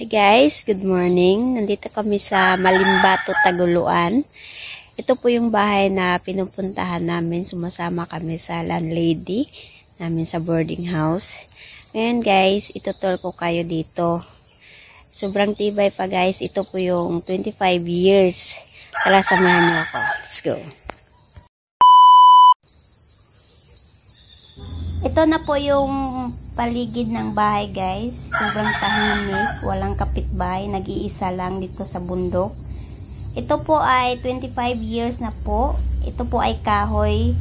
Hi guys, good morning. Nandito kami sa Malimbato, Taguluan. Ito po yung bahay na pinupuntahan namin. Sumasama kami sa landlady namin sa boarding house. Ngayon guys, itutol ko kayo dito. Sobrang tibay pa guys. Ito po yung 25 years. Tara, samahan niyo ako. Let's go. Ito na po yung paligid ng bahay guys. Sobrang tahimik, walang kapitbahay, nag-iisa lang dito sa bundok. Ito po ay 25 years na po. Ito po ay kahoy.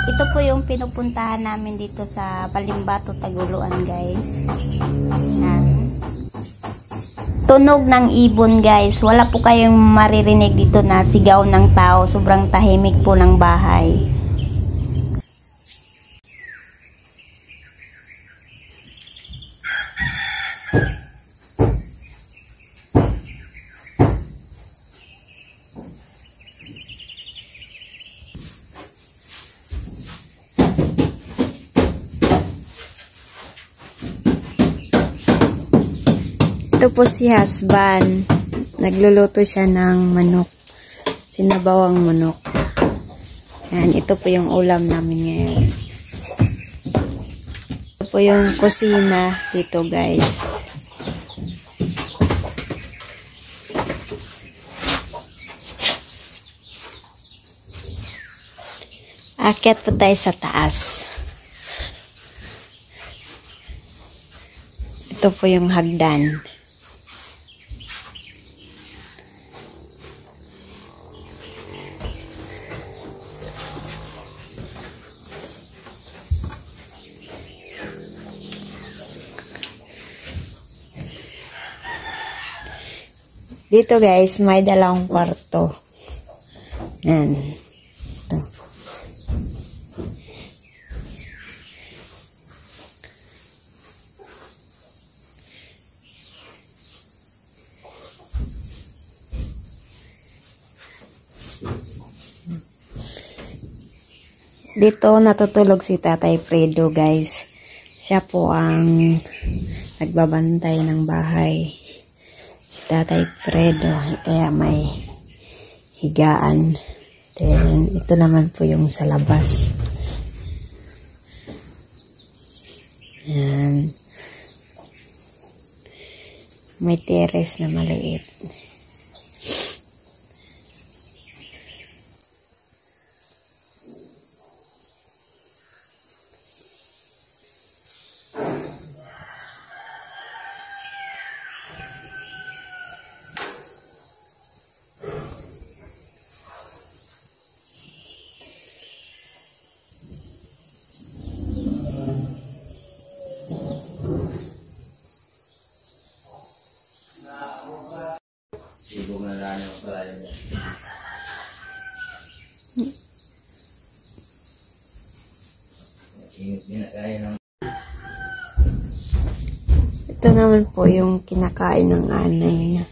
Ito po yung pinupuntahan namin dito sa Malimbato, Taguluan guys. Yan. Tunog ng ibon guys. Wala po kayong maririnig dito na sigaw ng tao. Sobrang tahimik po ng bahay. Ito po si husband. Nagluluto siya ng manok. Sinabawang manok. Yan, ito po yung ulam namin ngayon. Ito po yung kusina dito guys. Akyat po tayo sa taas. Ito po yung hagdan. Dito guys, may dalawang kwarto. Yan. Ito. Dito natutulog si Tatay Fredo guys. Siya po ang nagbabantay ng bahay. Si Tatay Fredo, kaya may higaan. Then, ito naman po yung sa labas. Yan. May terrace na maliit. Ito naman po yung kinakain ng anay niya.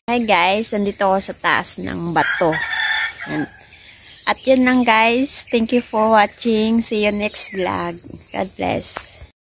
Hi guys, nandito ako sa taas ng bato. Yan. At yun lang guys. Thank you for watching. See you next vlog. God bless.